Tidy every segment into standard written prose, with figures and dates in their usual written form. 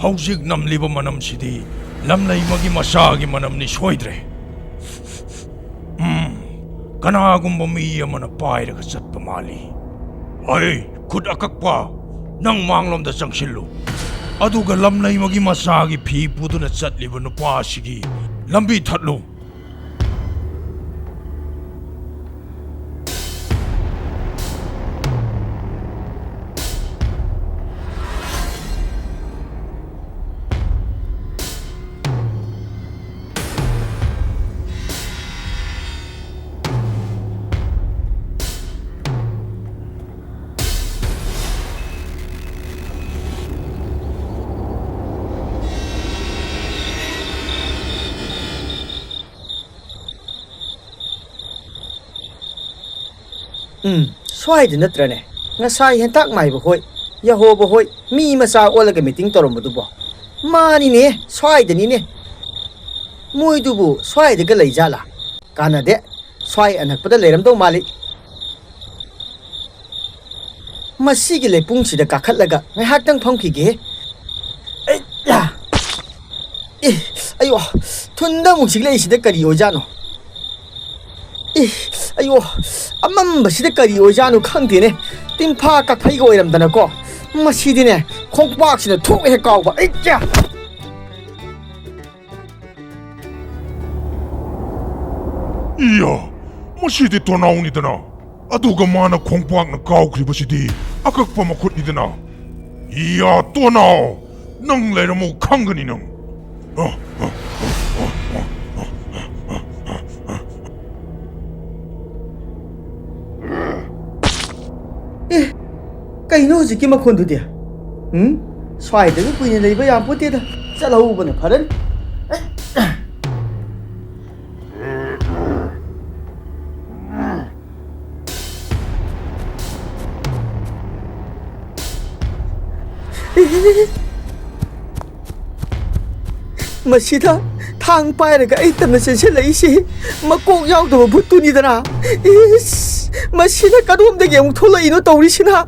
ꯍꯧꯖꯤꯛ ꯅꯝꯂꯤꯕ ꯃꯅꯝꯁꯤꯗꯤ ꯂꯝꯂꯩꯃꯒꯤ ꯃꯁꯥꯒꯤ ꯃꯅꯝꯅꯤ ꯁꯣꯏꯗ꯭ꯔꯦ ꯀꯅꯥꯒꯨꯝꯕ ꯃꯤ ꯑꯃꯅ ꯄꯥꯏꯔꯒ ꯆꯠꯄ ꯃꯥꯜꯂꯤ ꯑꯩ ꯈꯨꯠ ꯑꯀꯛꯄ ꯅꯪ ꯃꯥꯡꯂꯣꯝꯗ ꯆꯪꯁꯤꯜꯂꯨ ꯑꯗꯨꯒ ꯂꯝꯂꯩꯃꯒꯤ ꯃꯁꯥꯒꯤ ꯐꯤ ꯄꯨꯗꯨꯅ ꯆꯠꯂꯤꯕ ꯅꯨꯄꯥ ꯑꯁꯤꯒꯤ ꯂꯝꯕꯤ ꯊꯠꯂꯨ ꯁ꯭ꯋꯥꯏꯗ ꯅꯠꯇ꯭ꯔꯅꯦ ꯉꯁꯥꯏ ꯍꯦꯟꯇꯥꯛ ꯃꯥꯏꯕ ꯍꯣꯏ ꯌꯥꯍꯣꯕ ꯍꯣꯏ ꯃꯤ ꯃꯆꯥ ꯑꯣꯜꯂꯒ ꯃꯤꯇꯤꯡ ꯇꯧꯔꯝꯕꯗꯨꯕꯣ ꯃꯥꯅꯤꯅꯦ ꯁ꯭ꯋꯥꯏꯗꯅꯤꯅꯦ ꯃꯣꯏꯗꯨꯕꯨ ꯁ꯭ꯋꯥꯏꯗꯒ ꯂꯩꯖꯥꯠꯂꯥ ꯀꯥꯟꯅꯗꯦ ꯁ꯭ꯋꯥꯏ ꯑꯅꯛꯄꯗ ꯂꯩꯔꯝꯗꯧ ꯃꯥꯜꯂꯤ ꯃꯁꯤꯒꯤ ꯂꯩꯄꯨꯡꯁꯤꯗ ꯀꯥꯈꯠꯂꯒ ꯉꯥꯏꯍꯥꯛꯇꯪ ꯐꯝꯈꯤꯒꯦ ꯑꯌꯣ ꯊꯨꯟꯗ ꯑꯃꯨꯛ ꯁꯤꯛꯂꯛꯏꯁꯤꯗ ꯀꯔꯤ ꯑꯣꯏꯖꯥꯠꯅꯣ ꯑꯌꯣ ꯑꯃꯝꯕꯁꯤꯗ ꯀꯔꯤ ꯑꯣꯏꯖꯥꯠꯅꯣ ꯈꯪꯗꯦꯅꯦ ꯇꯤꯟꯐꯥ ꯀꯛꯐꯩꯒ ꯑꯣꯏꯔꯝꯗꯅꯀꯣ ꯃꯁꯤꯗꯤꯅꯦ ꯈꯣꯡꯄꯥꯛꯁꯤꯅ ꯊꯣꯛ ꯍꯦꯛ ꯀꯥꯎꯕ 이야, ꯃꯁꯤꯗꯤ ꯇꯣꯅꯥꯎꯅꯤꯗꯅ ꯑꯗꯨꯒ ꯃꯥꯅ ꯈꯣꯡꯄꯥꯛꯅ ꯀꯥꯎꯈ꯭ꯔꯤꯕꯁꯤꯗꯤ ꯑꯀꯛꯄ ꯃꯈꯨꯠꯅꯤꯗꯅ 이야 ꯇꯣꯅꯥꯎ ꯅꯪ ꯂꯩꯔꯝꯃꯨ ꯈꯪꯒꯅꯤ ꯅꯪ ꯀꯩꯅꯣ ꯍꯧꯖꯤꯛꯀꯤ ꯃꯈꯣꯟꯗꯨꯗꯤ ꯁ꯭ꯋꯥꯏꯗꯒ ꯀꯨꯏꯅ ꯂꯩꯕ ꯌꯥꯄꯣꯠꯇꯦꯗ ꯆꯠꯍꯧꯕꯅ ꯐꯔꯅꯤ ꯃꯁꯤꯗ ꯊꯥꯡ ꯄꯥꯏꯔꯒ ꯑꯩ ꯇꯝꯅ ꯆꯦꯟꯁꯤꯜꯂꯛꯏꯁꯤ ꯃꯀꯣꯛ ꯌꯥꯎꯗꯕ ꯚꯨꯠꯇꯨꯅꯤꯗꯅ ꯃꯁꯤꯅ ꯀꯗꯣꯝꯗꯒꯤ ꯑꯃꯨꯛ ꯊꯣꯛꯂꯛꯏꯅꯣ ꯇꯧꯔꯤꯁꯤꯅ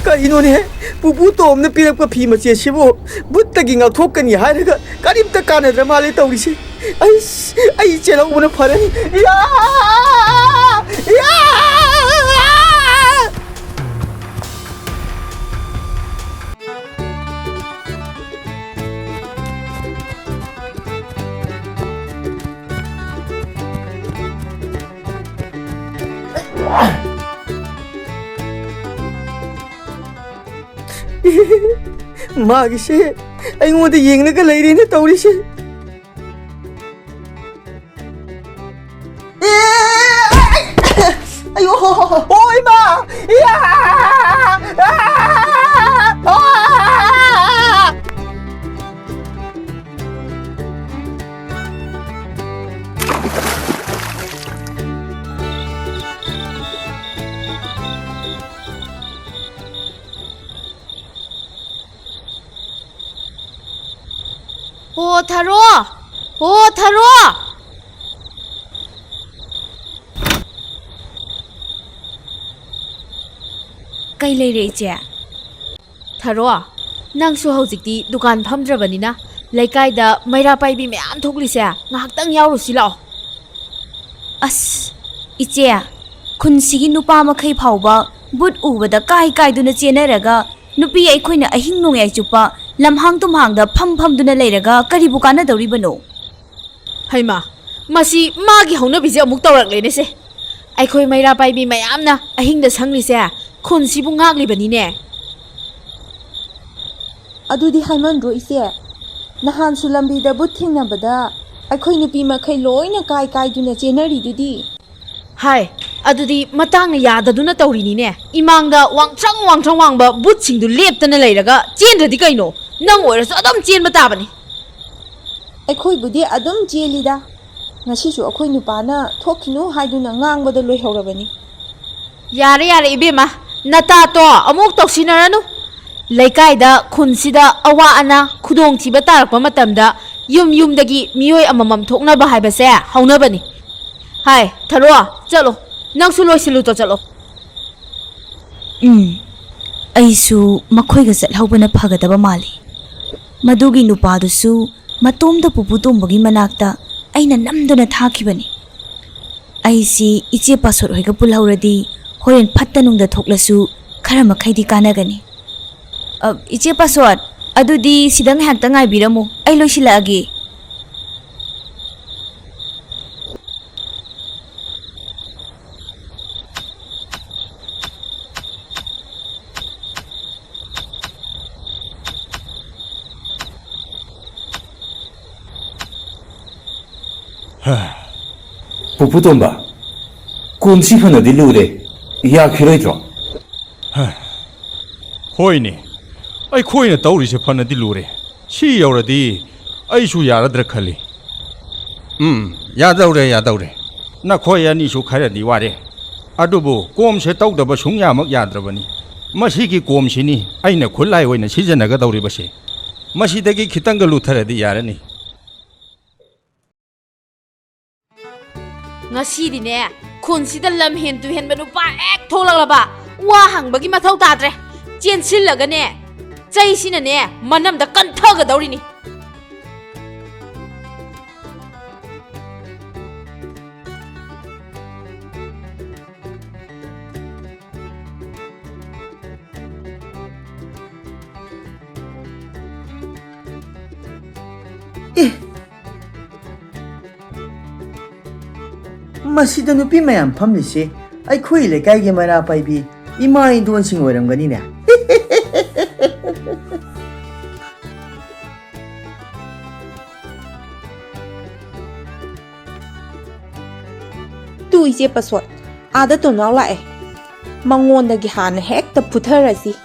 ꯀꯔꯤꯅꯣꯅꯦ ꯄꯨꯄꯨ ꯇꯣꯝꯅ ꯄꯤꯔꯛꯄ ꯐꯤ ꯃꯆꯦꯠꯁꯤꯕꯨ ꯚꯨꯠꯇꯒꯤ ꯉꯥꯛꯊꯣꯛꯀꯅꯤ ꯍꯥꯏꯔꯒ ꯀꯔꯤꯝꯇ ꯀꯥꯟꯅꯗ꯭ꯔ ꯃꯥꯜꯂꯦ ꯇꯧꯔꯤꯁꯤ ꯑꯩ ꯆꯦꯜꯍꯧꯕꯅ ꯐꯔꯅꯤ 마기씨 ꯑꯩꯉꯣꯟꯗ ꯌꯦꯡꯂꯒ ꯂꯩꯔꯦꯅ ꯇꯧꯔꯤꯁꯤ ꯑꯌꯣ ꯏꯃꯥ ꯍꯣ ꯊꯥꯔꯣ ꯀꯩ ꯂꯩꯔꯦ ꯏꯆꯦ ꯊꯥꯔꯣ ꯅꯪꯁꯨ ꯍꯧꯖꯤꯛꯇꯤ ꯗꯨꯀꯥꯟ ꯐꯝꯗ꯭ꯔꯕꯅꯤꯅ ꯂꯩꯀꯥꯏꯗ ꯃꯩꯔꯥ ꯄꯥꯏꯕꯤ ꯃꯌꯥꯝ ꯊꯣꯛꯂꯤꯁꯦ ꯉꯥꯏꯍꯥꯛꯇꯪ ꯌꯥꯎꯔꯨꯁꯤ ꯂꯥꯛꯑꯣ ꯑꯁ ꯏꯆꯦ ꯈꯨꯟꯁꯤꯒꯤ ꯅꯨꯄꯥ ꯃꯈꯩ ꯐꯥꯎꯕ ꯕꯨꯠ ꯎꯕꯗ ꯀꯥꯏꯗꯨꯅ ꯆꯦꯟꯅꯔꯒ ꯅꯨꯄꯤ ꯑꯩꯈꯣꯏꯅ ꯑꯍꯤꯡ ꯅꯣꯡꯌꯥꯏ ꯆꯨꯞꯄ ꯂꯝꯍꯥꯡ ꯇꯨꯝꯍꯥꯡꯗ ꯐꯝꯗꯨꯅ ꯂꯩꯔꯒ ꯀꯔꯤꯕꯨ ꯀꯥꯟꯅꯗꯧꯔꯤꯕꯅꯣ ꯍꯩꯃꯥ ꯃꯁꯤ ꯃꯥꯒꯤ ꯍꯧꯅꯕꯤꯁꯦ ꯑꯃꯨꯛ ꯇꯧꯔꯛꯂꯦꯅꯦꯁꯦ ꯑꯩꯈꯣꯏ ꯃꯩꯔꯥ ꯄꯥꯏꯕꯤ ꯃꯌꯥꯝꯅ ꯑꯍꯤꯡꯗ ꯁꯪꯂꯤꯁꯦ ꯈꯨꯟꯁꯤꯕꯨ ꯉꯥꯛꯂꯤꯕꯅꯤꯅꯦ ꯑꯗꯨꯗꯤ ꯍꯥꯏꯃꯟꯗ꯭ꯔꯣ ꯏꯆꯦ ꯅꯍꯥꯟꯁꯨ ꯂꯝꯕꯤꯗ ꯕꯨꯠ ꯊꯦꯡꯅꯕꯗ ꯑꯩꯈꯣꯏ ꯅꯨꯄꯤ ꯃꯈꯩ ꯂꯣꯏꯅ ꯀꯥꯏꯗꯨꯅ ꯆꯦꯟꯅꯔꯤꯗꯨꯗꯤ ꯍꯥꯏ ꯑꯗꯨꯗꯤ ꯃꯇꯥꯡꯅ ꯌꯥꯗꯗꯨꯅ ꯇꯧꯔꯤꯅꯤꯅꯦ ꯏꯃꯥꯡꯗ ꯋꯥꯡꯊ꯭ꯔꯪ ꯋꯥꯡꯕ ꯕꯨꯠꯁꯤꯡꯗꯨ ꯂꯦꯞꯇꯅ ꯂꯩꯔꯒ ꯆꯦꯟꯗ꯭ꯔꯗꯤ ꯀꯩꯅꯣ ꯅꯪ ꯑꯣꯏꯔꯁꯨ ꯑꯗꯨꯝ ꯆꯦꯟꯕ ꯇꯥꯕꯅꯤ ꯑꯩꯈꯣꯏꯕꯨꯗꯤ ꯑꯗꯨꯝ ꯆꯦꯜꯂꯤꯗ ꯉꯁꯤꯁꯨ ꯑꯩꯈꯣꯏ ꯅꯨꯄꯥꯅ ꯊꯣꯛꯈꯤꯅꯨ ꯍꯥꯏꯗꯨꯅ ꯉꯥꯡꯕꯗ ꯂꯣꯏꯍꯧꯔꯕꯅꯤ ꯌꯥꯔꯦ ꯏꯕꯦꯝꯃ ꯅꯇꯥꯇꯣ ꯑꯃꯨꯛ ꯇꯧꯁꯤꯟꯅꯔꯅꯨ ꯂꯩꯀꯥꯏꯗ ꯈꯨꯟꯁꯤꯗ ꯑꯋꯥ ꯑꯅꯥ ꯈꯨꯗꯣꯡꯊꯤꯕ ꯇꯥꯔꯛꯄ ꯃꯇꯝꯗ ꯌꯨꯝꯗꯒꯤ ꯃꯤꯑꯣꯏ ꯑꯃꯃꯝ ꯊꯣꯛꯅꯕ ꯍꯥꯏꯕꯁꯦ ꯍꯧꯅꯕꯅꯤ ꯍꯥꯏ ꯊꯥꯔꯣ ꯆꯠꯂꯣ ꯅꯪꯁꯨ ꯂꯣꯏꯁꯤꯜꯂꯨꯇꯣ ꯆꯠꯂꯣ ꯑꯩꯁꯨ ꯃꯈꯣꯏꯒ ꯆꯠꯍꯧꯕꯅ ꯐꯒꯗꯕ ꯃꯥꯜꯂꯤ ꯃꯗꯨꯒꯤ ꯅꯨꯄꯥꯗꯨꯁꯨ ꯃꯇꯣꯝꯗ ꯄꯨꯄꯨ ꯇꯣꯝꯕꯒꯤ ꯃꯅꯥꯛꯇ ꯑꯩꯅ ꯅꯝꯗꯨꯅ ꯊꯥꯈꯤꯕꯅꯤ꯫ ꯑꯩꯁꯤ ꯏꯆꯦ ꯄꯥꯁꯣꯠ ꯍꯣꯏꯒ ꯄꯨꯜꯍꯧꯔꯗꯤ ꯍꯣꯔꯦꯟ ꯐꯠꯇ ꯅꯨꯡꯗ ꯊꯣꯛꯂꯁꯨ ꯈꯔ ꯃꯈꯩꯗꯤ ꯀꯥꯟꯅꯒꯅꯤ꯫ ꯏꯆꯦ ꯄꯥꯁꯣꯠ, ꯑꯗꯨꯗꯤ ꯁꯤꯗ ꯉꯥꯏꯍꯥꯛꯇ ꯉꯥꯏꯕꯤꯔꯝꯃꯨ, ꯑꯩ ꯂꯣꯏꯁꯤꯜꯂꯛꯑꯒꯦ꯫ ꯄꯨꯄꯨ ꯇꯣꯝꯕ, ꯀꯣꯟꯁꯤ ꯐꯅꯗꯤ ꯂꯨꯔꯦ, ꯌꯥꯈꯤꯔꯣꯏꯗ꯭ꯔꯣ? ꯍꯣꯏꯅꯦ, ꯑꯩꯈꯣꯏꯅ ꯇꯧꯔꯤꯁꯦ ꯐꯅꯗꯤ ꯂꯨꯔꯦ. ꯁꯤ ꯌꯧꯔꯗꯤ ꯑꯩꯁꯨ ꯌꯥꯔꯗ꯭ꯔ ꯈꯜꯂꯤ. ꯌꯥꯗꯧꯔꯦ. ꯅꯈꯣꯏ ꯑꯅꯤꯁꯨ ꯈꯔꯗꯤ ꯋꯥꯔꯦ. ꯑꯗꯨꯕꯨ ꯀꯣꯝꯁꯦ ꯇꯧꯗꯕ ꯁꯨꯡꯌꯥꯃꯛ ꯌꯥꯗ꯭ꯔꯕꯅꯤ. ꯃꯁꯤꯒꯤ ꯀꯣꯝꯁꯤꯅꯤ ꯑꯩꯅ ꯈꯨꯠꯂꯥꯏ ꯑꯣꯏꯅ ꯁꯤꯖꯤꯟꯅꯒꯗꯧꯔꯤꯕꯁꯦ. ꯃꯁꯤꯗꯒꯤ ꯈꯤꯇꯪꯒ ꯂꯨꯊꯔꯗꯤ ꯌꯥꯔꯅꯤ. ꯉꯁꯤꯗꯤꯅꯦ ꯈꯨꯟꯁꯤꯗ ꯂꯝꯍꯦꯟ ꯇꯨꯍꯦꯟꯕ ꯅꯨꯄꯥ ꯍꯦꯛ ꯊꯣꯛꯂꯛꯂꯕ ꯋꯥ ꯍꯪꯕꯒꯤ ꯃꯊꯧ ꯇꯥꯗ꯭ꯔꯦ. ꯆꯦꯟꯁꯤꯜꯂꯒꯅꯦ ꯆꯩꯁꯤꯅꯅꯦ ꯃꯅꯝꯗ ꯀꯟꯊꯒꯗꯧꯔꯤꯅꯤ. ꯃꯁꯤꯗ ꯅꯨꯄꯤ ꯃꯌꯥꯝ ꯐꯝꯂꯤꯁꯦ ꯑꯩꯈꯣꯏ ꯂꯩꯀꯥꯏꯒꯤ ꯃꯩꯔꯥ ꯄꯥꯏꯕꯤ ꯏꯃꯥ ꯏꯟꯗꯣꯟꯁꯤꯡ ꯑꯣꯏꯔꯝꯒꯅꯤꯅꯦ. ꯇꯨ ꯏꯆꯦ ꯄꯥꯁꯣꯠ, ꯑꯥꯗ ꯇꯣꯅꯥꯎ ꯂꯥꯛꯑꯦ. ꯃꯉꯣꯟꯗꯒꯤ ꯍꯥꯟꯅ ꯍꯦꯛꯇ ꯐꯨꯊꯔꯁꯤ.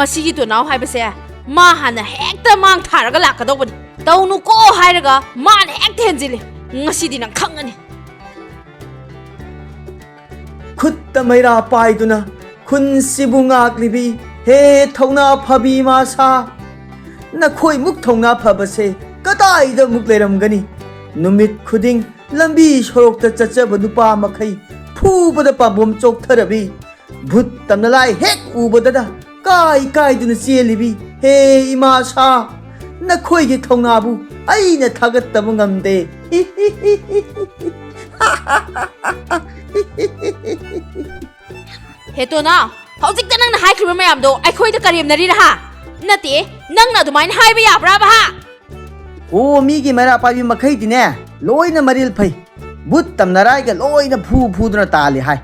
ꯃꯁꯤꯒꯤ ꯇꯣꯅꯥꯎ ꯍꯥꯏꯕꯁꯦ ꯃꯥ ꯍꯥꯟꯅ ꯍꯦꯛꯇ ꯃꯥꯡ ꯊꯥꯔꯒ ꯂꯥꯛꯀꯗꯧꯕꯅꯤ. ꯇꯧꯅꯨꯀꯣ ꯍꯥꯏꯔꯒ ꯃꯥꯅ ꯍꯦꯛꯇ ꯍꯦꯟꯖꯤꯜꯂꯤ. ꯉꯁꯤꯗꯤ ꯅꯪ ꯈꯪꯉꯅꯤ. ꯈꯨꯠꯇ ꯃꯩꯔꯥ ꯄꯥꯏꯗꯨꯅ ꯈꯨꯟꯁꯤꯕꯨ ꯉꯥꯛꯂꯤꯕꯤ ꯍꯦ ꯊꯧꯅꯥ ꯐꯕꯤ ꯃꯥꯁꯥ, ꯅꯈꯣꯏꯃꯨꯛ ꯊꯧꯅꯥ ꯐꯕꯁꯦ ꯀꯗꯥꯏꯗ ꯑꯃꯨꯛ ꯂꯩꯔꯝꯒꯅꯤ? ꯅꯨꯃꯤꯠ ꯈꯨꯗꯤꯡ ꯂꯝꯕꯤ ꯁꯣꯔꯣꯛꯇ ꯆꯠꯆꯕ ꯅꯨꯄꯥ ꯃꯈꯩ ꯐꯨꯕꯗ ꯄꯥꯝꯕꯣꯝ ꯆꯣꯛꯊꯔꯕꯤ, ꯚꯨꯠ ꯇꯝꯅ ꯂꯥꯏ ꯍꯦꯛ ꯎꯕꯗꯗ ꯀꯥꯏꯗꯨꯅ ꯆꯦꯜꯂꯤꯕꯤ ꯍꯦ ꯏꯃꯥꯁꯥ, ꯅꯈꯣꯏꯒꯤ ꯊꯧꯅꯥꯕꯨ ꯑꯩꯅ ꯊꯥꯒꯠꯇꯕ ꯉꯝꯗꯦ. ꯍꯦ ꯇꯣꯅꯥꯎ, ꯍꯧꯖꯤꯛꯇ ꯅꯪꯅ ꯍꯥꯏꯈ꯭ꯔꯤꯕ ꯃꯌꯥꯝꯗꯣ ꯑꯩꯈꯣꯏꯗ ꯀꯔꯦꯝꯅꯔꯤꯔ ꯍꯥ? ꯅꯠꯇꯦ, ꯅꯪꯅ ꯑꯗꯨꯃꯥꯏꯅ ꯍꯥꯏꯕ ꯌꯥꯕ꯭ꯔꯥꯕ ꯍꯥ? ꯑꯣ, ꯃꯤꯒꯤ ꯃꯩꯔꯥ ꯄꯥꯏꯕꯤ ꯃꯈꯩꯗꯤꯅꯦ ꯂꯣꯏꯅ ꯃꯔꯤꯜ ꯐꯩ. ꯚꯨꯠ ꯇꯝꯅꯔꯥꯏꯒ ꯂꯣꯏꯅ ꯐꯨꯗꯨꯅ ꯇꯥꯜꯂꯤ ꯍꯥꯏ.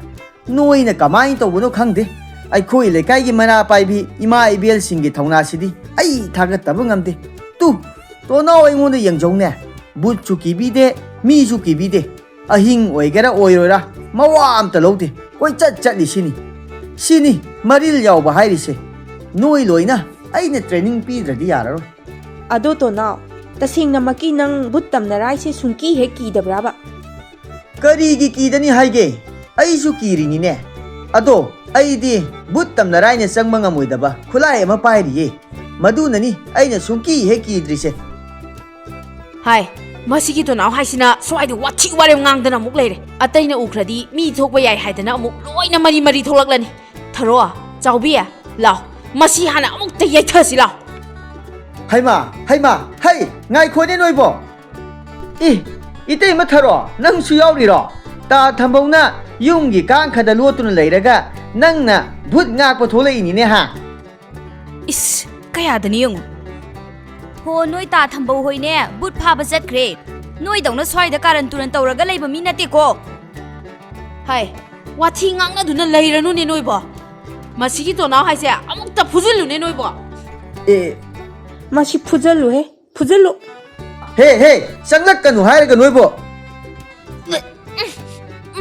ꯅꯣꯏꯅ ꯀꯃꯥꯏꯅ ꯇꯧꯕꯅꯣ ꯈꯪꯗꯦ. ꯑꯩꯈꯣꯏ ꯂꯩꯀꯥꯏꯒꯤ ꯃꯩꯔꯥ ꯄꯥꯏꯕꯤ ꯏꯃꯥ ꯏꯕꯦꯜꯁꯤꯡꯒꯤ ꯊꯧꯅꯥꯁꯤꯗꯤ ꯑꯩ ꯊꯥꯒꯠꯇꯕ ꯉꯝꯗꯦ. ꯇꯨ ꯇꯣꯅꯥꯎ ꯑꯩꯉꯣꯟꯗ ꯌꯦꯡꯖꯧꯅꯦ. ꯚꯨꯠꯁꯨ ꯀꯤꯕꯤꯗꯦ, ꯃꯤꯁꯨ ꯀꯤꯕꯤꯗꯦ. ꯑꯍꯤꯡ ꯑꯣꯏꯒꯦꯔꯥ ꯑꯣꯏꯔꯣꯏꯔꯥ ꯃꯋꯥ ꯑꯝꯇ ꯂꯧꯗꯦ. ꯀꯣꯏꯆꯠ ꯆꯠꯂꯤꯁꯤꯅꯤ. ꯁꯤꯅꯤ ꯃꯔꯤꯜ ꯌꯥꯎꯕ ꯍꯥꯏꯔꯤꯁꯦ. ꯅꯣꯏ ꯂꯣꯏꯅ ꯑꯩꯅ ꯇ꯭ꯔꯦꯅꯤꯡ ꯄꯤꯗ꯭ꯔꯗꯤ ꯌꯥꯔꯔꯣꯏ. ꯑꯗꯣ ꯇꯣꯅꯥꯎ, ꯇꯁꯦꯡꯅꯃꯛꯀꯤ ꯅꯪ ꯚꯨꯠ ꯇꯝꯅꯔꯥꯏꯁꯦ ꯁꯨꯡꯀꯤ ꯍꯦꯛ ꯀꯤꯗꯕ꯭ꯔꯥꯕ? ꯀꯔꯤꯒꯤ ꯀꯤꯗꯅꯤ ꯍꯥꯏꯒꯦ? ꯑꯩꯁꯨ ꯀꯤꯔꯤꯅꯤꯅꯦ. ꯑꯗꯣ ꯑꯩꯗꯤ ꯚꯨꯠ ꯇꯝꯅꯔꯥꯏꯅ ꯆꯪꯕ ꯉꯝꯃꯣꯏꯗꯕ ꯈꯨꯠꯂꯥꯏ ꯑꯃ パイꯔꯤꯌꯦ. ꯃꯗꯨꯅꯅꯤ ꯑꯩꯅ ꯁꯨꯡꯀꯤ ꯍꯦꯛ ꯀꯤꯗ꯭ꯔꯤꯁꯦ. ꯍꯥꯏ, ꯃꯁꯤꯒꯤ ꯇꯣꯅꯥꯎ ꯍꯥꯏꯁꯤꯅ ꯁ꯭ꯋꯥꯏꯗ ꯋꯥꯊꯤ ꯋꯥꯔꯦꯝ ꯉꯥꯡꯗꯅ ꯑꯃꯨꯛ ꯂꯩꯔꯦ. ꯑꯇꯩꯅ ꯎꯈ꯭ꯔꯗꯤ ꯃꯤ ꯊꯣꯛꯄ ꯌꯥꯏ ꯍꯥꯏꯗꯅ ꯑꯃꯨꯛ ꯂꯣꯏꯅ ꯃꯔꯤ ꯊꯣꯛꯂꯛꯂꯅꯤ. ꯊꯔꯣ, ꯆꯥꯎꯕꯤ, ꯂꯥꯎ, ꯃꯁꯤ ꯍꯥꯟꯅ ꯑꯃꯨꯛꯇ ꯌꯩꯊꯁꯤ ꯂꯥꯎ. ꯍꯩꯃꯥ, ꯍꯩ, ꯉꯥꯏꯈꯣꯅꯦ ꯅꯣꯏꯕꯣ. ꯏꯇꯩꯃ ꯊꯔꯣ, ꯅꯪꯁꯨ ꯌꯥꯎꯔꯤꯔꯣ? ꯇꯥ ꯊꯝꯕꯧꯅ ꯌꯨꯝꯒꯤ ꯀꯥꯡꯈꯗ ꯂꯣꯠꯇꯨꯅ ꯂꯩꯔꯒ ꯅꯪꯅ ꯚꯨꯠ ꯉꯥꯛꯄ ꯊꯣꯛꯂꯛꯏꯅꯤꯅꯦ ꯍꯥ? ꯏꯁ, ꯀꯌꯥꯗꯅꯤ ꯌꯦꯡꯉꯨ. ꯍꯣ, ꯅꯣꯏ ꯇꯥ ꯊꯝꯕꯧ ꯍꯣꯏꯅꯦ ꯕꯨꯠ ꯐꯥꯕ ꯆꯠꯈ꯭ꯔꯦ. ꯅꯣꯏꯗꯧꯅ ꯁ꯭ꯋꯥꯏꯗ ꯀꯥꯔꯟ ꯇꯨꯔꯟ ꯇꯧꯔꯒ ꯂꯩꯕ ꯃꯤ ꯅꯠꯇꯦꯀꯣ. ꯍꯥꯏ, ꯋꯥꯊꯤ ꯉꯥꯡꯅꯗꯨꯅ ꯂꯩꯔꯅꯨꯅꯦ ꯅꯣꯏꯕꯣ. ꯃꯁꯤꯒꯤ ꯇꯣꯅꯥꯎ ꯍꯥꯏꯁꯦ ꯑꯃꯨꯛꯇ ꯐꯨꯖꯤꯜꯂꯨꯅꯦ ꯅꯣꯏꯕꯣ. ꯃꯁꯤ ꯐꯨꯖꯜꯂꯨꯍꯦ, ꯐꯨꯖꯜꯂꯨ. ꯍꯦ, ꯆꯪꯂꯛꯀꯅꯨ ꯍꯥꯏꯔꯒ ꯅꯣꯏꯕꯣ.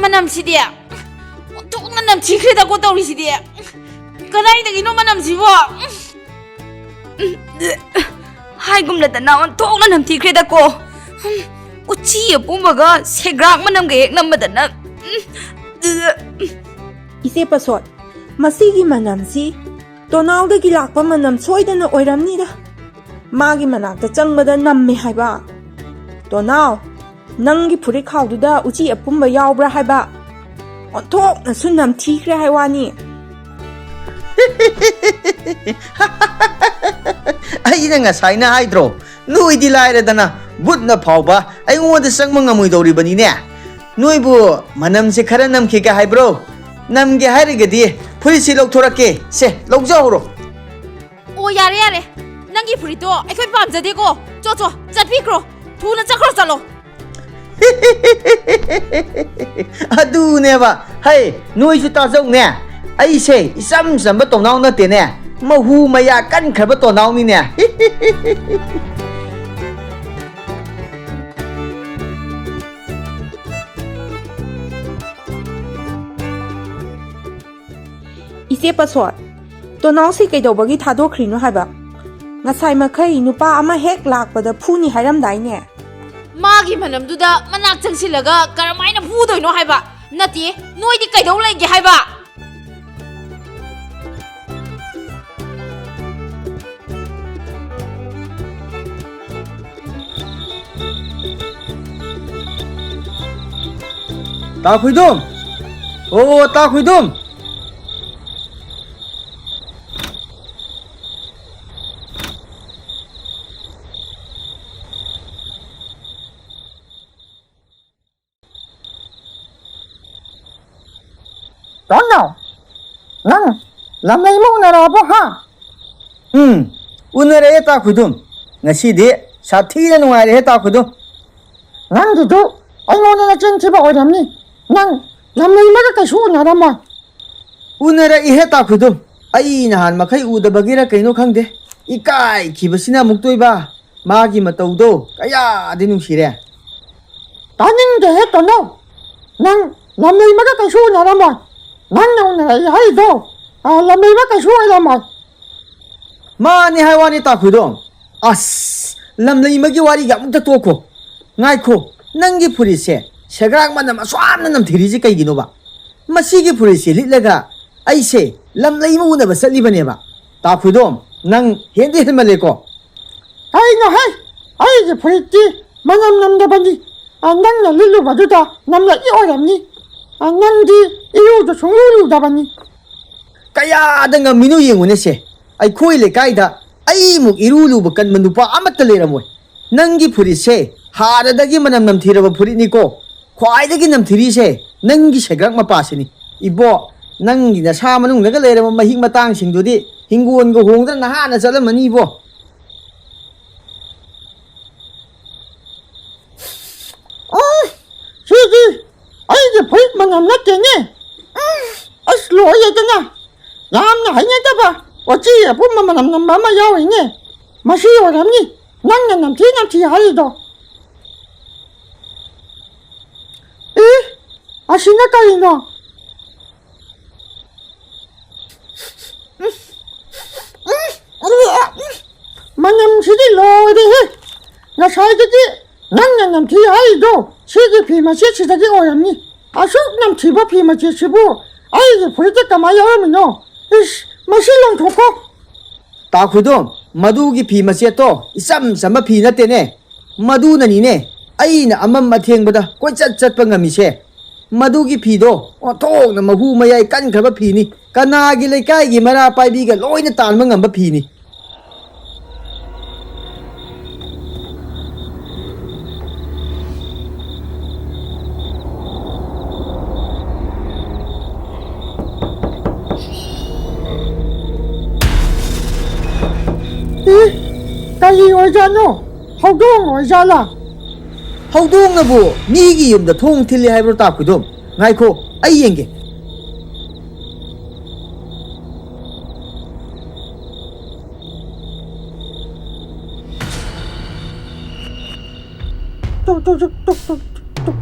ꯃꯅꯝꯁꯤꯗꯤ ꯑꯣꯟꯊꯣꯛꯅ ꯅꯝꯊꯤꯈ꯭ꯔꯦꯗꯀꯣ ꯇꯧꯔꯤꯁꯤꯗꯤ. ꯀꯗꯥꯏꯗꯒꯤꯅꯣ ꯃꯅꯝꯁꯤꯕꯣ? ꯍꯥꯏꯒꯨꯝꯂꯗꯅ ꯑꯣꯟꯊꯣꯛꯅ ꯅꯝꯊꯤꯈ꯭ꯔꯦꯗꯀꯣ. ꯎꯆꯤ ꯑꯄꯨꯝꯕꯒ ꯁꯦꯒ꯭ꯔꯥꯛ ꯃꯅꯝꯒ ꯍꯦꯛ ꯅꯝꯕꯗꯅ. ꯏꯆꯦ ꯄꯥꯁꯣꯠ, ꯃꯁꯤꯒꯤ ꯃꯅꯝꯁꯤ ꯇꯣꯅꯥꯎꯗꯒꯤ ꯂꯥꯛꯄ ꯃꯅꯝ ꯁꯣꯏꯗꯅ ꯑꯣꯏꯔꯝꯅꯤꯗ. ꯃꯥꯒꯤ ꯃꯅꯥꯛꯇ ꯆꯪꯕꯗ ꯅꯝꯃꯦ ꯍꯥꯏꯕ. ꯇꯣꯅꯥꯎ, ꯅꯪꯒꯤ ꯐꯨꯔꯤꯠꯈꯥꯎꯗꯨꯗ ꯎꯆꯤ ꯑꯄꯨꯝꯕ ꯌꯥꯎꯕ꯭ꯔꯥ ꯍꯥꯏꯕ? ꯑꯣꯟꯊꯣꯛꯅꯁꯨ ꯅꯝꯊꯤꯈ꯭ꯔꯦ ꯍꯥꯏ ꯋꯥꯅꯤ. ꯑꯩꯅ ꯉꯁꯥꯏꯅ ꯍꯥꯏꯗ꯭ꯔꯣ ꯅꯣꯏꯗꯤ ꯂꯥꯏꯔꯗꯅ ꯕꯨꯠꯅ ꯐꯥꯎꯕ ꯑꯩꯉꯣꯟꯗ ꯆꯪꯕ ꯉꯝꯃꯣꯏꯗꯧꯔꯤꯕꯅꯤꯅꯦ ꯅꯣꯏꯕꯨ ꯃꯅꯝꯁꯦ ꯈꯔ ꯅꯝꯈꯤꯒꯦ ꯍꯥꯏꯕ꯭ꯔꯣ ꯅꯝꯒꯦ ꯍꯥꯏꯔꯒꯗꯤ ꯐꯨꯔꯤꯠꯁꯤ ꯂꯧꯊꯣꯔꯛꯀꯦ ꯁꯦ ꯂꯧꯖꯍꯧꯔꯣ ꯑꯣ ꯌꯥꯔꯦ ꯌꯥꯔꯦ ꯅꯪꯒꯤ ꯐꯨꯔꯤꯠꯇꯣ ꯑꯩꯈꯣꯏ ꯄꯥꯝꯖꯗꯦꯀꯣ ꯆꯣ ꯆꯠꯄꯤꯈ꯭ꯔꯣ ꯊꯨꯅ ꯆꯠꯈ꯭ꯔꯣ ꯆꯠꯂꯣ ꯑꯗꯨꯅꯦꯕ ꯍꯩ ꯅꯣꯏꯁꯨ ꯇꯥꯖꯧꯅꯦ ꯑꯩꯁꯦ ꯏꯆꯝ ꯆꯝꯕ ꯇꯣꯅꯥꯎ ꯅꯠꯇꯦꯅꯦ ꯃꯍꯨ ꯃꯌꯥ ꯀꯟꯈ꯭ꯔꯕ ꯇꯣꯅꯥꯎꯅꯤꯅꯦ ꯏꯆꯦ ꯄꯁꯣꯠ ꯇꯣꯅꯥꯎꯁꯤ ꯀꯩꯗꯧꯕꯒꯤ ꯊꯥꯗꯣꯛꯈ꯭ꯔꯤꯅꯣ ꯍꯥꯏꯕ ꯉꯁꯥꯏ ꯃꯈꯩ ꯅꯨꯄꯥ ꯑꯃ ꯍꯦꯛ ꯂꯥꯛꯄꯗ ꯐꯨꯅꯤ ꯍꯥꯏꯔꯝꯗꯥꯏꯅꯦ ꯃꯥꯒꯤ ꯃꯅꯝꯗꯨꯗ ꯃꯅꯥꯛ ꯆꯪꯁꯤꯜꯂꯒ ꯀꯔꯝꯍꯥꯏꯅ ꯐꯨꯗꯣꯏꯅꯣ ꯍꯥꯏꯕ ꯅꯠꯇꯦ ꯅꯣꯏꯗꯤ ꯀꯩꯗꯧ ꯂꯩꯒꯦ ꯍꯥꯏꯕ ꯇꯥ ꯈꯨꯏꯗꯨꯝ ꯑꯣ ꯇꯥ ꯈꯨꯏꯗꯨꯝ Ronald, nang lamay mo narabo ha? Unare ta khudum. Ngasi de sathi na nuare ta khudum. Nang dito, ay mo na chen chiba oramni. Nang lamay mo ka su narama. Unare ihe ta khudum. Ai nahan makai udabagira kaino khangde. Ikai khibasina muktoiba. Magi mataudo kaya dinu sire. Taning de he tono. Nang lamay mo ka su narama. Nang na ay do. Lamay mo ka su narama. Mani haiwani ta khudum. As lamlai magi wari ga mukta toko. Ngai ko nangi purise. Segrak manam aswam nam thiriji kai gino ba. Masigi purise litlaga. Aise lamlai mo una basali bane ba. Ta khudum nang hindi himale ko. Ay no hay. Ay je pretty. Manam nam da bani. Nang na lilu baduda. Nam na i oramni. Nang di iyo do sungulu da bani. Kaya danga minu yengune se. Ai khoi le kaida ai muk irulu bakan manupa amatta leramoi. Nangi purise haradagi manam nam thiraba puri ni ko. Khwaidagi nam thiri se nangi segrak mapasini. Ibo nangi na sa manung naga lerama mahing matang singdudi hinguon go hongda nahana salamani ibo. Sige. Ay je prit manam na tene. Aslo ya tana. Yam na hanya da ba. 어찌 뿜만 남는 마마 야오이네 맛이 오람니 낭난 남티 하이도 에? 아시나까이노 만남 시디 로이해 나 사이드지 낭난 남티 하이도 시디 피마시 시다지 오람니 아숙 남티 바 피마시 시부 아이게 보이겠다 마야오미노 이씨 Masilang thoko. Ta khudum madu gi phi ma se to isam sama phi na te ne madu na ni ne ai na amam ma theng bada koi chat pa ngami se madu gi phi do o thok na mahu mayai kan khaba phi ni kana gi leikai gi mara pai bi ga loina tan ma ngam ba phi ni Tayi oijano, hogdong oijala. Hogdong na bu mi gi yum da thong thili hai bro ta khudum ngai ko ai yenge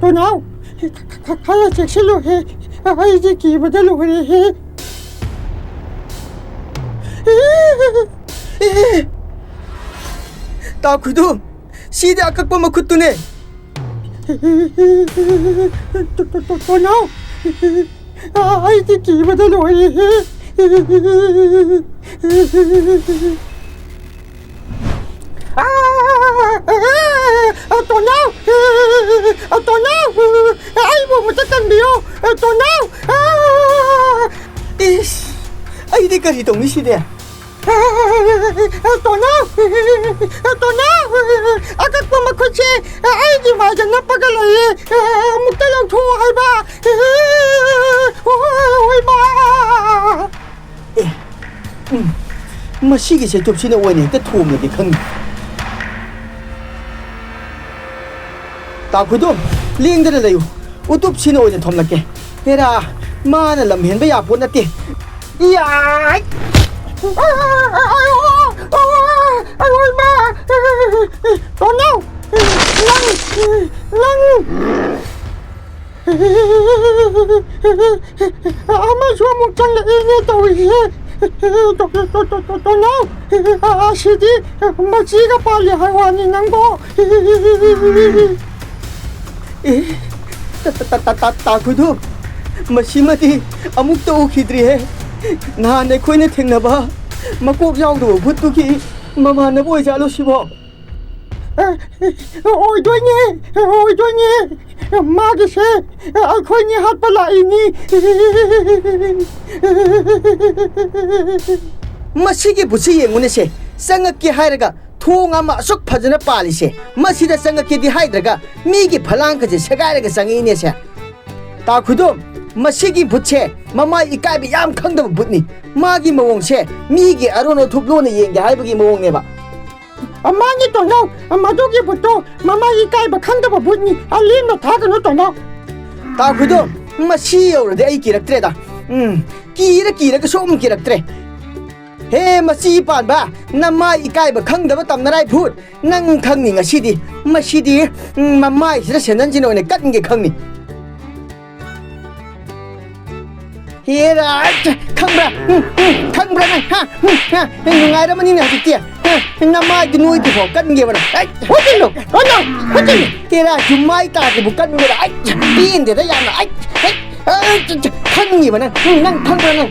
To now. Kaya cheksilo he. Ay je ki badalo he. Ta khudum sida akakpa makutune To now. Ay je ki badalo he. To now. Ay mo matakan biyo. To now. Is ai de kari tong ni sida ꯇꯣꯅꯥꯎ ꯑꯀꯛꯄ ꯃꯈꯨꯠꯁꯦ ꯑꯩꯒꯤ ꯃꯥꯏꯗ ꯅꯞꯄꯒ ꯂꯩꯌꯦ ꯑꯃꯨꯛꯇ ꯂꯧꯊꯣꯛꯑꯣ ꯍꯥꯏꯕ ꯍꯣꯏ ꯃꯥ ꯃꯁꯤꯒꯤ ꯁꯩꯇꯨꯞꯁꯤꯅ ꯑꯣꯏꯅ ꯍꯦꯛꯇ ꯊꯣꯝꯂꯒꯦ ꯈꯪꯉꯤ ꯇꯥ ꯈꯨꯗꯣꯝ ꯂꯦꯡꯗꯅ ꯂꯩꯌꯨ ꯎꯇꯨꯞꯁꯤꯅ ꯑꯣꯏꯅ ꯊꯣꯝꯂꯛꯀꯦ ꯍꯦꯔꯥ ꯃꯥꯅ ꯂꯝ ꯍꯦꯟꯕ ꯌꯥꯄꯣꯠ ꯅꯠꯇꯦ ꯌꯥꯏ ꯑꯩ ꯃꯥ ꯇꯣꯅꯥꯎ ꯅꯪ ꯑꯃꯁꯨ ꯑꯃꯨꯛ ꯆꯪꯂꯛꯏꯅꯦ ꯇꯧꯔꯤꯁꯦ ꯇꯣꯅꯥꯎ ꯑꯁꯤꯗꯤ ꯃꯆꯤꯒ ꯄꯥꯜꯂꯤ ꯍꯥꯏ ꯋꯥꯅꯤ ꯅꯪꯕꯣ ꯇꯥ ꯈꯨꯗꯣꯝ ꯃꯁꯤꯃꯗꯤ ꯑꯃꯨꯛꯇ ꯎꯈꯤꯗ꯭ꯔꯤꯍꯦ ꯅꯍꯥꯟ ꯑꯩꯈꯣꯏꯅ ꯊꯦꯡꯅꯕ ꯃꯀꯣꯛ ꯌꯥꯎꯗꯕ ꯚꯨꯠꯇꯨꯒꯤ ꯃꯃꯥꯟꯅꯕ ꯑꯣꯏꯖꯥꯠꯂꯣ ꯁꯤꯕꯣ ꯑꯣꯏꯗꯣꯏꯅꯦ ꯃꯥꯒꯤꯁꯦ ꯑꯩꯈꯣꯏꯅꯤ ꯍꯥꯠꯄ ꯂꯥꯛꯏꯅꯤ ꯃꯁꯤꯒꯤ ꯚꯨꯠꯁꯤ ꯌꯦꯡꯉꯨꯅꯦꯁꯦ ꯆꯪꯉꯛꯀꯦ ꯍꯥꯏꯔꯒ ꯊꯣꯡ ꯑꯃ ꯑꯁꯨꯛ ꯐꯖꯅ ꯄꯥꯜꯂꯤꯁꯦ ꯃꯁꯤꯗ ꯆꯪꯉꯛꯀꯦꯗꯤ ꯍꯥꯏꯗ꯭ꯔꯒ ꯃꯤꯒꯤ ꯐꯂꯥꯡꯒꯁꯦ ꯁꯦꯒꯥꯏꯔꯒ ꯆꯪꯉꯛꯏꯅꯦꯁꯦ ꯇꯥ ꯈꯨꯗꯣꯝ ꯃꯁꯤꯒꯤ ꯚꯨꯠꯁꯦ ꯃꯃꯥꯏ ꯏꯀꯥꯏꯕ ꯌꯥꯝ ꯈꯪꯗꯕ ꯚꯨꯠꯅꯤ ꯃꯥꯒꯤ ꯃꯑꯣꯡꯁꯦ ꯃꯤꯒꯤ ꯑꯔꯣꯟ ꯑꯊꯨꯞ ꯂꯣꯟꯅ ꯌꯦꯡꯒꯦ ꯍꯥꯏꯕꯒꯤ ꯃꯑꯣꯡꯅꯦꯕ ꯃꯥꯅꯤ ꯇꯣꯅꯥꯎ ꯃꯗꯨꯒꯤ ꯚꯨꯠꯇꯣ ꯃꯃꯥꯏ ꯏꯀꯥꯏꯕ ꯈꯪꯗꯕ ꯚꯨꯠꯅꯤ ꯑꯂꯦꯝꯅ ꯊꯥꯒꯅꯨ ꯇꯣꯅꯥꯎ ꯇꯥ ꯈꯨꯗꯣꯝ ꯃꯁꯤ ꯌꯧꯔꯗꯤ ꯑꯩ ꯀꯤꯔꯛꯇ꯭ꯔꯦꯗ ꯀꯤꯔꯒ ꯁꯨꯝ ꯀꯤꯔꯛꯇ꯭ꯔꯦ ꯍꯦ ꯃꯆꯤ ꯄꯥꯟꯕ ꯅꯃꯥꯏ ꯏꯀꯥꯏꯕ ꯈꯪꯗꯕ ꯇꯝꯅꯔꯥꯏ ꯚꯨꯠ ꯅꯪ ꯈꯪꯅꯤ ꯉꯁꯤꯗꯤ ꯃꯁꯤꯗꯤ ꯃꯃꯥꯏꯁꯤꯗ ꯁꯦꯟꯗꯟꯁꯤꯅ ꯑꯣꯏꯅ ꯀꯟꯒꯦ ꯈꯪꯅꯤ ꯍꯦꯔꯥ ꯈꯪꯕ꯭ꯔꯥ ꯅꯪ ꯅꯨꯡꯉꯥꯏꯔꯝꯃꯅꯤꯅꯦ ꯍꯧꯖꯤꯛꯇꯤ ꯅꯃꯥꯏꯗꯨ ꯅꯣꯏꯗ꯭ꯔꯤꯐꯥꯎ ꯀꯟꯒꯦꯕ ꯅꯪ ꯍꯦꯔꯥ ꯖꯨꯃꯥꯏ ꯇꯥꯗ꯭ꯔꯤꯕꯨ ꯀꯟꯒꯦꯔꯥ ꯄꯦꯟꯗꯦꯗ ꯌꯥꯝꯅ ꯈꯪꯉꯤꯕ ꯅꯪ ꯈꯪꯕ꯭ꯔꯥ ꯅꯪ